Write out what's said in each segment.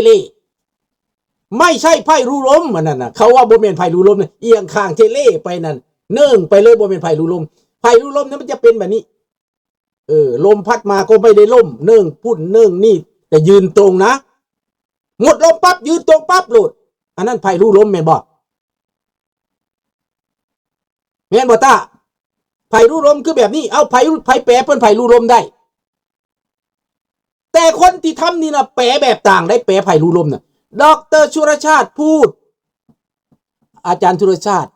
เลไม่ใช่ไพ่รูลมมันนั่นนะเขาว่าโบเมนไพ่รูลมเนี่ยเอียงข้างเทเลไปนั่นเนื่องไปเลยโบเมนไพ่รูลมไพ่รูลมเนี่ยมันจะเป็นแบบนี้ลมพัดมาก็ไม่ได้ล่มเนื่องพุ่นเนื่องนี่แต่ยืนตรงนะหมดลมปั๊บยืนตรงปั๊บหลุดอันนั้นไพ่รูลมแม่นบอกแม่นบอกตาไผ่รูลมคือแบบนี้เอาไผ่แปรเป็นไผ่รูลมได้แต่คนที่ทำนี่นะแปรแบบต่างได้แปรไผ่รูลมนะดร.ชุรชาติพูดอาจารย์ชุรชาติ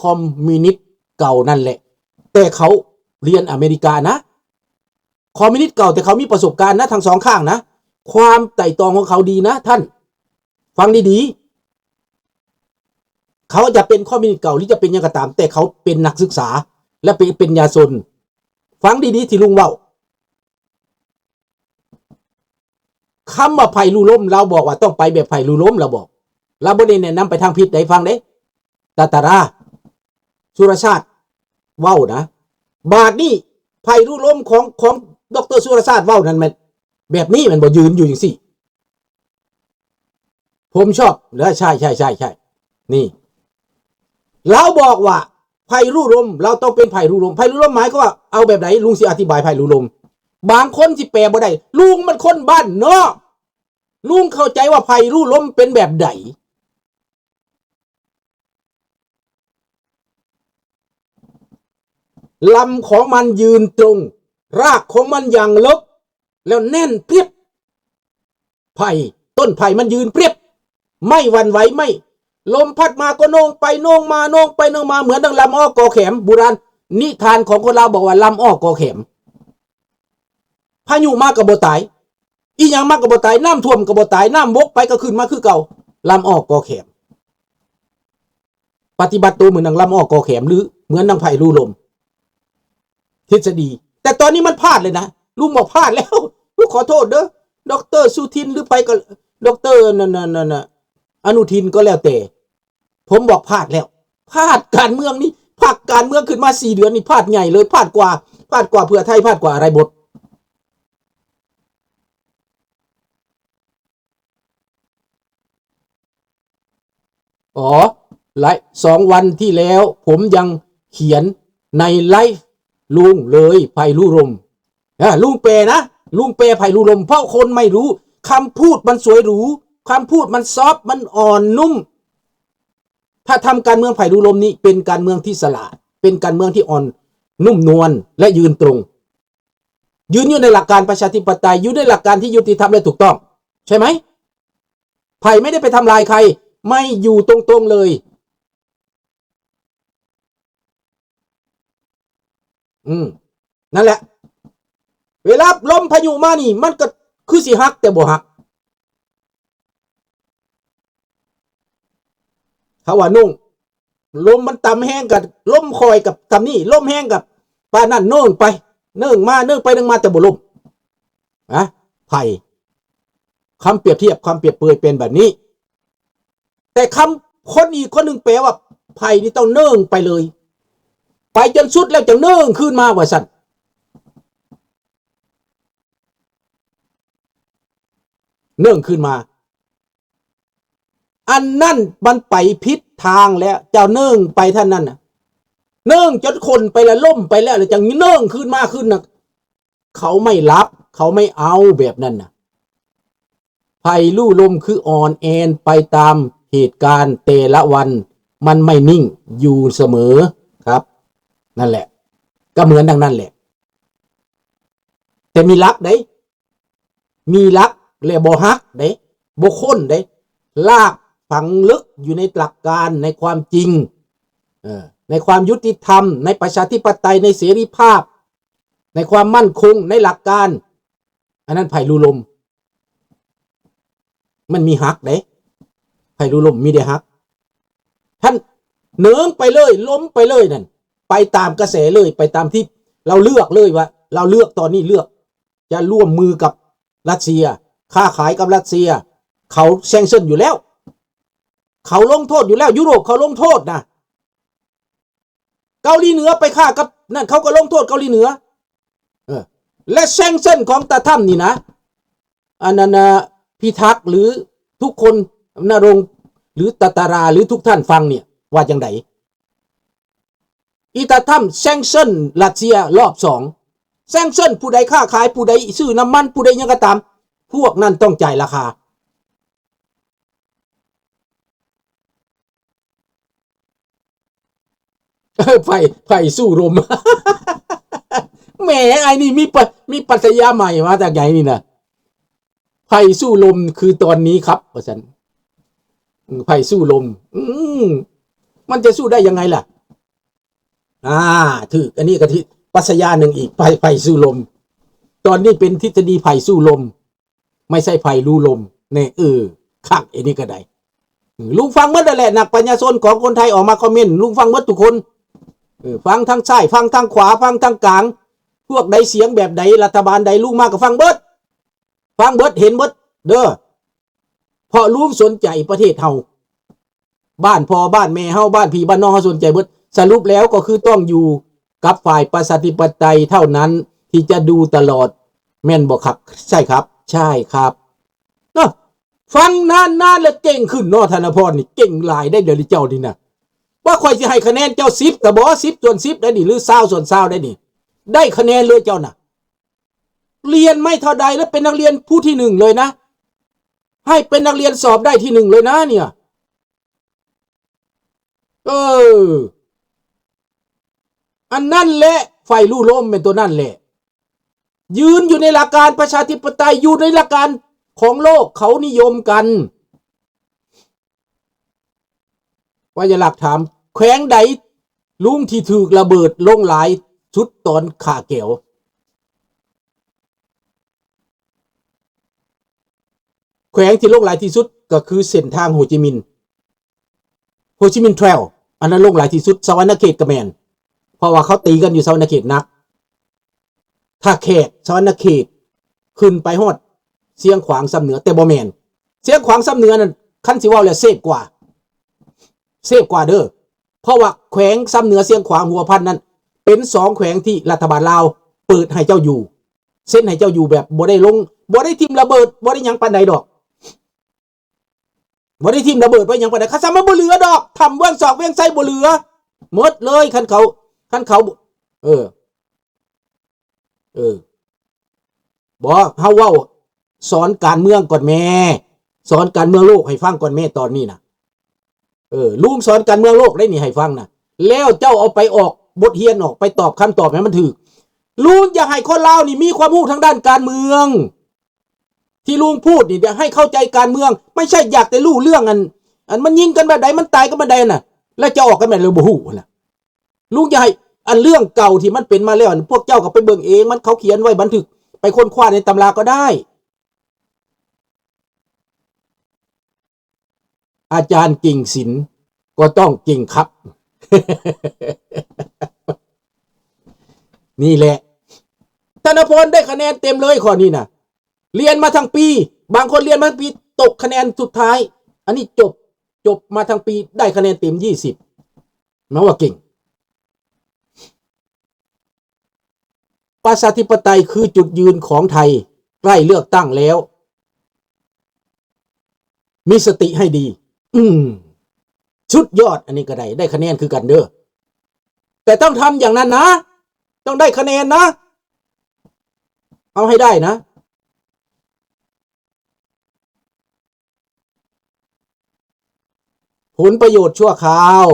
คอมมิวนิสต์เก่านั่นแหละแต่เขาเรียนอเมริกานะคอมมิวนิสต์เก่าแต่เขามีประสบการณ์นะทั้งสองข้างนะความไต่ตองของเขาดีนะท่านฟังดีๆเขาจะเป็นคอมมิวนิสต์เก่าหรือจะเป็นยังไงก็ตามแต่เขาเป็นนักศึกษาและเป็นยาชนฟังดีๆที่ลุงเว้าคำว่าไผ่รูลมเราบอกว่าต้องไปแบบไผ่รูลมเราบอกเราบ่ได้แนะนำไปทางผิดได้ฟังเด้ตาราสุรชาติเว้านะบาดนี้ไผ่รูลมของดร.สุรชาติเว้านั่นมันแบบนี้มันบ่ยืนอยู่อย่างสิผมชอบแล้วใช่นี่เราบอกว่าไผ่รูลมเราต้องเป็นไผ่รูลมไผ่รูลมหมายก็ว่าเอาแบบไหนลุงสิอธิบายไผ่รูลมบางคนสิแปลบ่ได้ลุงมันคนบ้านเนาะลุงเข้าใจว่าไผ่รูลมเป็นแบบไหนลำของมันยืนตรงรากของมันอย่างลึกแล้วแน่นเปรียบไผ่ต้นไผ่มันยืนเปรียบไม่หวั่นไหวไม่ลมพัดมาก็โน่งไปโน่งมาโน่งไปโน่งมาเหมือนดังลำอ้อกอแขมโบราณนิทานของคนเราบอกว่าลำอ้อกอแขมพายุมากกับบ่ตายอีหยังมากกับบ่ตายน้ำท่วมกับบ่ตายน้ำบกไปก็ขึ้นมาคือเก่าลำอ้อกอแขมปฏิบัติตัวเหมือนดังลำอ้อกอแขมหรือเหมือนดังไผ่รูลมทฤษฎีแต่ตอนนี้มันพลาดเลยนะลุงบอกพลาดแล้วขอโทษเด้อดร.สุทินหรือไปก็ดร.นั่นอนุทินก็แล้วแต่ผมบอกพลาดแล้วพลาดการเมืองนี่พลาดการเมืองขึ้นมา4 เดือนนี่พลาดใหญ่เลยพลาดกว่าเพื่อไทยพลาดกว่าอะไรบดหลาย2 วันที่แล้วผมยังเขียนในไลฟ์ลุงเลยไผ่รูลมลุงแปลนะลุงแปลไผ่รูลมเพราะคนไม่รู้คำพูดมันสวยหรูคำพูดมันซอฟมันอ่อนนุ่มถ้าทำการเมืองไผ่รูลมนี้เป็นการเมืองที่สลาดเป็นการเมืองที่อ่อนนุ่มนวลและยืนตรงยืนอยู่ในหลักการประชาธิปไตยอยู่ในหลักการที่ยุติธรรมและถูกต้องใช่ไหมไผ่ไม่ได้ไปทำลายใครไม่อยู่ตรงๆเลยนั่นแหละเวลาลมพายุมานี่มันก็คือสิฮักแต่บ่ฮักเขาว่านุ่งลมมันต่ำแห้งกับลมคอยกับต่ำนี่ลมแห้งกับปานั่นเนื่องไปเนื่องมาเนื่องไปเนื่องมาแต่บ่ลมไผ่คำเปรียบเทียบคำเปรียบเปรยเป็นแบบนี้แต่คำคนอีกคนหนึ่งแปลว่าไผ่นี่ต้องเนื่องไปเลยไปจนสุดแล้วจะเนื่องขึ้นมาว่าสั่นเนื่องขึ้นมาอันนั่นมันไปผิดทางแล้วเจ้าเนื่องไปท่านนั่นน่ะเนื่องจนคนไปแล้วล่มไปแล้วเลยจังเนื่องขึ้นมาขึ้นนะเขาไม่รับเขาไม่เอาแบบนั้นนะไผ่ลู่ลมคืออ่อนแอนไปตามเหตุการณ์แต่ละวันมันไม่นิ่งอยู่เสมอครับนั่นแหละก็เหมือนดังนั้นแหละแต่มีรักเด้มีรักและบ่ฮักเด้บ่ค้นเด้ลากฝังลึกอยู่ในหลักการในความจริงในความยุติธรรมในประชาธิปไตยในเสรีภาพในความมั่นคงในหลักการอันนั้นไผ่รูลมมันมีฮักเด้ไผ่รูลมมีได้ฮักท่านเนืองไปเลยล้มไปเลยนั่นไปตามกระแสเลยไปตามที่เราเลือกเลยว่าเราเลือกตอนนี้เลือกจะร่วมมือกับรัสเซียค้าขายกับรัสเซียเขาแซงชั่นอยู่แล้วเขาลงโทษอยู่แล้วยุโรปเขาลงโทษนะเกาหลีเหนือไปฆ่ากับนั่นเขาก็ลงโทษเกาหลีเหนือและแซงชั่นของตาถ้ำนี่นะอันนั้นพิทักษ์หรือ ทุกคนนรงค์หรือตาราหรือทุกท่านฟังเนี่ยว่าจังไดอีตาถ้ำแซงเซินรัสเซียรอบสองแซงเซินผู้ใดค้าขายผู้ใดซื้อน้ำมันผู้ใดยังก็ตามพวกนั้นต้องจ่ายราคาไฟสู้ลม แหมไอ้นี่มีปรัชญาใหม่มาจากไหนนี่นะไฟสู้ลมคือตอนนี้ครับว่าฉันไฟสู้ลมมันจะสู้ได้ยังไงล่ะถืออันนี้ก็ที่ปรัชญาหนึ่งอีกไฟสู้ลมตอนนี้เป็นทฤษฎีไฟสู้ลมไม่ใช่ไฟรู้ลมเนี่ยคักอันนี้ก็ได้ลุงฟังเมื่อแหละนักปัญญาชนของคนไทยออกมาคอมเมนต์ลุงฟังเมื่อทุกคนฟังทางซ้ายฟังทางขวาฟังทางกลางพวกใดเสียงแบบใดรัฐบาลใดลุงมากก็ฟังเบิดเห็นเบิดเด้อเพราะลุงสนใจประเทศเฮาบ้านพ่อบ้านแม่เฮาบ้านพี่บ้านน้องเฮาสนใจเบิดสรุปแล้วก็คือต้องอยู่กับฝ่ายประชาธิปไตยเท่านั้นที่จะดูตลอดแม่นบ่ครับใช่ครับใช่ครับเนาะฟังนานแล้วเก่งขึ้นเนาะธนพรนี่เก่งหลายได้เดี๋ยวเจ้านี่นะว่าข่อยสิให้คะแนนเจ้า10ก็บ่10ส่วน10ได้ดิหรือ20ส่วน20ได้ดิได้คะแนนเลยเจ้าน่ะเรียนไม่เท่าใดแล้วเป็นนักเรียนผู้ที่1เลยนะให้เป็นนักเรียนสอบได้ที่1เลยนะเนี่ยอันนั่นแหละไฟลู่ลมเป็นตัวนั่นแหละยืนอยู่ในหลักการประชาธิปไตยอยู่ในหลักการของโลกเขานิยมกันว่าจะหลักถามแขวงใดลุงที่ถูกระเบิดลงหลายชุดตอนขาเกี่ยวแขวงที่ลงหลายที่สุดก็คือเส้นทางโฮจิมินห์เทรลอันนั้นลงหลายที่สุดสวรรณเขตกระแมนเพราะว่าเขาตีกันอยู่สวรรณเขตนักถ้าแขกสวรรณเขตขึ้นไปฮอดเสียงขวางซ้ำเหนือแต่บ่แมนเสียงขวางซ้ำเหนือนั่นคันสิว่าแล้วเซฟกว่าเด้อเพราะว่าแขวงซ้ำเหนือเสียงขวางหัวพันนั้นเป็น2แขวงที่รัฐบาลลาวเปิดให้เจ้าอยู่เส้นให้เจ้าอยู่แบบบ่ได้ลงบ่ได้ทิ่มระเบิดบ่ได้หยังปานใดดอกบ่ได้ทิ่มระเบิดไว้หยังปานใดคันซ้ำมันบ่เหลือดอกทำเวียงศอกเวียงไส้บ่เหลือหมดเลยคันเขาบ่เฮาเว้าสอนการเมืองก่อนแม่สอนการเมืองโลกให้ฟังก่อนแม่ตอนนี้นะลุงสอนการเมืองโลกได้นี่ให้ฟังนะแล้วเจ้าเอาไปออกบทเรียนออกไปตอบคำตอบให้มันถูกลุงอยากให้คนลาวนี่มีความรู้ทางด้านการเมืองที่ลุงพูดนี่อยากให้เข้าใจการเมืองไม่ใช่อยากแต่รู้เรื่องอันมันยิงกันแบบใดมันตายกันแบบใดน่ะแล้วจะออกกันแบบบ่ฮู้น่ะลุงอยากให้อันเรื่องเก่าที่มันเป็นมาแล้วพวกเจ้าก็ไปเบิ่งเองมันเขาเขียนไว้บันทึกไปค้นคว้าในตำราก็ได้อาจารย์กิ่งศิลป์ก็ต้องกิ่งครับ นี่แหละธนพรได้คะแนนเต็มเลยข้อนี้นะเรียนมาทั้งปีบางคนเรียนมาทั้งปีตกคะแนนสุดท้ายอันนี้จบมาทั้งปีได้คะแนนเต็ม20มาว่าเก่งประชาธิปไตยคือจุดยืนของไทยใกล้เลือกตั้งแล้วมีสติให้ดีชุดยอดอันนี้ก็ได้คะแนนคือกันเด้อแต่ต้องทำอย่างนั้นนะต้องได้คะแนนนะเอาให้ได้นะผลประโยชน์ชั่วคราว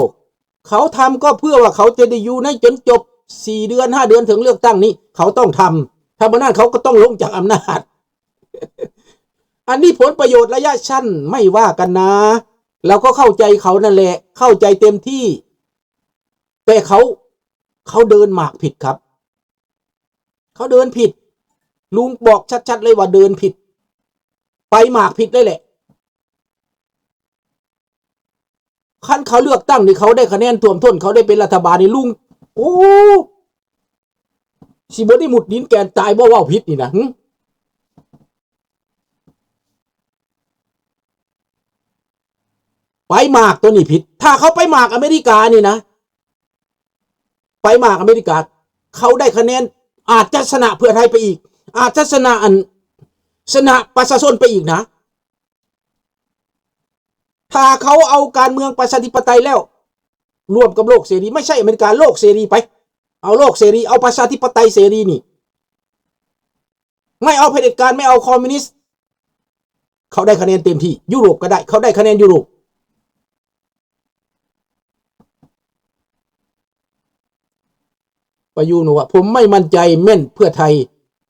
เขาทำก็เพื่อว่าเขาจะได้อยู่ในจนจบ4 เดือน5 เดือนถึงเลือกตั้งนี้เขาต้องทำถ้าบ่นั้นเขาก็ต้องลงจากอำนาจ อันนี้ผลประโยชน์ระยะสั้นไม่ว่ากันนะเราก็เข้าใจเขานั่นแหละเข้าใจเต็มที่แต่เขาเดินหมากผิดครับเขาเดินผิดลุงบอกชัดๆเลยว่าเดินผิดไปหมากผิดเลยแหละคันเขาเลือกตั้งนี่เขาได้คะแนนท่วมท้นเขาได้เป็นรัฐบาลนี่ลุงโอ้สิบ่ได้หมุดดินแกนตายบ่เว้าผิดนี่นะไปหมากตัวนี้ผิดถ้าเขาไปหมากอเมริกานี่นะไปหมากอเมริกาเขาได้คะแนนอาจจะชนะเพื่อไทยไปอีกอาจจะชนะประชาชนไปอีกนะ ถ้าเขาเอาการเมืองประชาธิปไตยแล้วรวมกับโลกเสรีไม่ใช่อเมริกาโลกเสรีไปเอาโลกเสรีเอาประชาธิปไตยเสรีนี่ไม่เอาเผด็จการไม่เอาคอมมิวนิสต์เขาได้คะแนนเต็มที่ยุโรปก็ได้เขาได้คะแนนยุโรปประยุทธ์ว่าผมไม่มั่นใจแม่นเพื่อไทย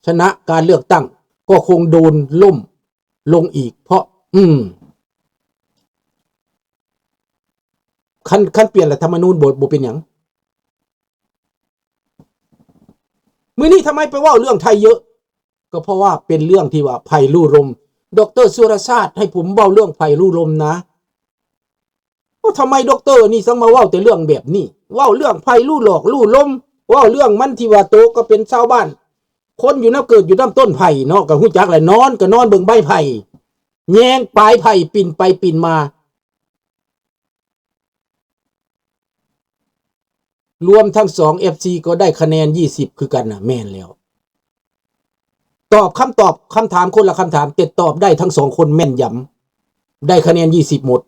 ชนะการเลือกตั้งก็คงโดนล่มลงอีกเพราะขั้นเปลี่ยนรัฐธรรมนูญบ่เป็นอย่างมื้อนี้ทำไมไปว่าเรื่องไทยเยอะก็เพราะว่าเป็นเรื่องที่ว่าไผ่ลู่ลมดร.สุรชาติให้ผมเว้าเรื่องไผ่ลู่ลมนะทำไมดร.นี่สังมาเว้าแต่เรื่องแบบนี้เว้าเรื่องไผ่ลู่หลอกลู่ลมเว้าเรื่องมันที่ว่าโตก็เป็นชาวบ้านคนอยู่น้ำเกิดอยู่น้ำต้นไผ่เนาะก็ฮู้จักแหละนอนก็นอนเบิ่งใบไผ่แยงปลายไผ่ปิ่นไปปิ่นมารวมทั้ง2 FC ก็ได้คะแนน20คือกันนะแม่นแล้วตอบคำถามคนละคำถามแต่ตอบได้ทั้ง2คนแม่นยำได้คะแนน20หมด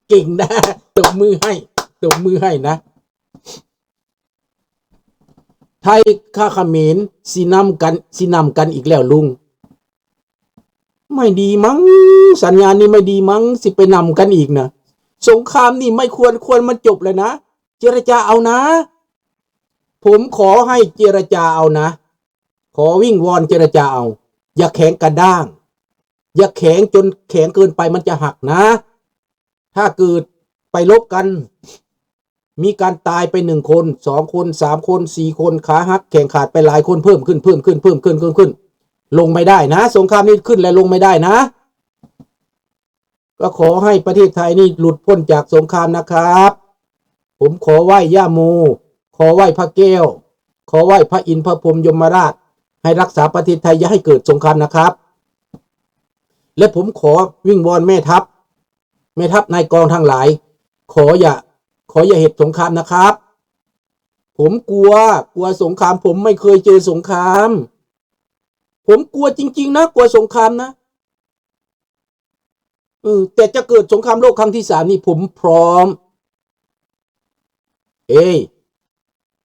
เก่งนะตบมือให้นะไทยข้าเขมรสินำกันอีกแล้วลุงไม่ดีมั้งสัญญาณนี้ไม่ดีมั้งสิไปนำกันอีกนะสงครามนี่ไม่ควรมันจบเลยนะเจรจาเอานะผมขอให้เจรจาเอานะขอวิ่งวอนเจรจาเอาอย่าแข็งกระด้างอย่าแข็งจนแข็งเกินไปมันจะหักนะถ้าเกิดไปลบกันมีการตายไป1คน2คน3คน4คนขาหักแขนขาดไปหลายคนเพิ่มขึ้นลงไม่ได้นะสงครามนี้ขึ้นและลงไม่ได้นะก็ขอให้ประเทศไทยนี่หลุดพ้นจากสงครามนะครับผมขอไหว้ย่าโมขอไหว้พระแก้วขอไหว้พระอินทร์พระพรหมยมราชให้รักษาประเทศไทยอย่าให้เกิดสงครามนะครับและผมขอวิ่งวอนแม่ทัพนายกองทั้งหลายขออย่าเหตุสงครามนะครับผมกลัวสงครามผมไม่เคยเจอสงครามผมกลัวจริงๆนะกลัวสงครามนะแต่จะเกิดสงครามโลกครั้งที่3นี่ผมพร้อม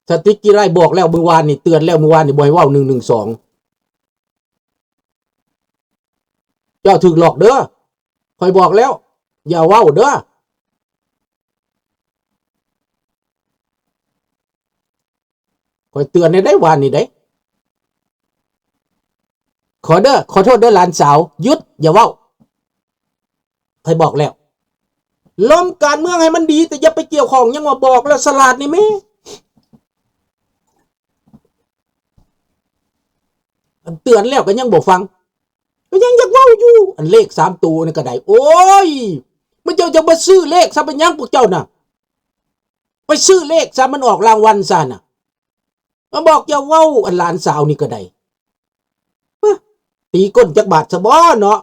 สติ๊กกี้ไร่บอกแล้วเมื่อวานนี่เตือนแล้วเมื่อวานนี่บ่อยว่า112เจ้าถึกหลอกเด้อคอยบอกแล้วอย่าเว้าเด้อคอยเตือนในได้วานนี่ได้ขอโทษเด้อหลานสาวหยุดอย่าเว้าคอยบอกแล้วล้มการเมืองให้มันดีแต่อย่าไปเกี่ยวข้องยังว่าบอกแล้วสลาดนี่แม่เตือนแล้วก็ยังบ่ฟังก็ยังอยากเว้าอยู่อันเลข3ตัวนี่ก็ได้โอ้ยมันจะมาซื้อเลขซะเป็นยังพวกเจ้าน่ะไปซื้อเลขซะมันออกรางวัลซะน่ะมาบอกอย่าเว้าอันหลานสาวนี่ก็ได้ตีก้นจักบาทซะบ่เนาะ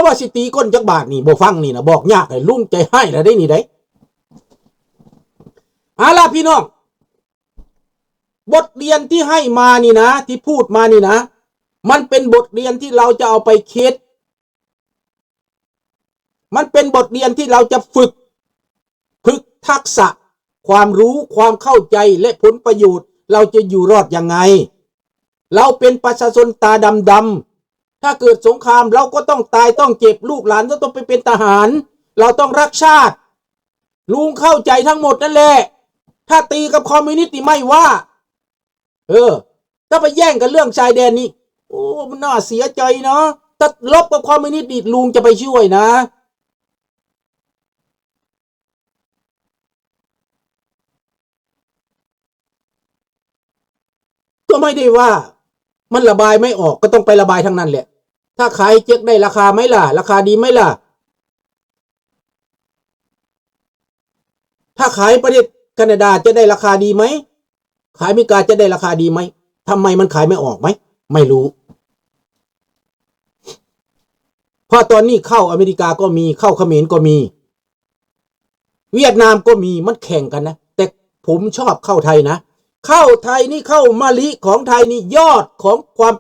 ว่าสิตีก้นจักบาทนี่บ่ฟังนี่นะบอกยากให้ลุงใจให้แล้วได้นี่ได้ล่ะพี่น้องบทเรียนที่ให้มานี่นะที่พูดมานี่นะมันเป็นบทเรียนที่เราจะเอาไปคิดมันเป็นบทเรียนที่เราจะฝึกทักษะความรู้ความเข้าใจและผลประโยชน์เราจะอยู่รอดยังไงเราเป็นประชาชนตาดำๆถ้าเกิดสงครามเราก็ต้องตายต้องเจ็บลูกหลานต้องไปเป็นทหารเราต้องรักชาติลุงเข้าใจทั้งหมดนั่นแหละถ้าตีกับคอมมิวนิสต์ไม่ว่าถ้าไปแย่งกันเรื่องชายแดนนี่โอ้มันน่าเสียใจเนาะถ้าลบกับคอมมิวนิสต์ดิลุงจะไปช่วยนะก็ไม่ได้ว่ามันระบายไม่ออกก็ต้องไประบายทั้งนั้นแหละถ้าขายเจ๊กได้ราคาไหมล่ะราคาดีไหมล่ะถ้าขายประเทศแคนาดาจะได้ราคาดีไหมขายอเมริกาจะได้ราคาดีไหมทำไมมันขายไม่ออกไหมไม่รู้เพราะตอนนี้เข้าอเมริกาก็มีเข้าเขมรก็มีเวียดนามก็มีมันแข่งกันนะแต่ผมชอบเข้าไทยนะเข้าไทยนี่เข้ามะลิของไทยนี่ยอดของความ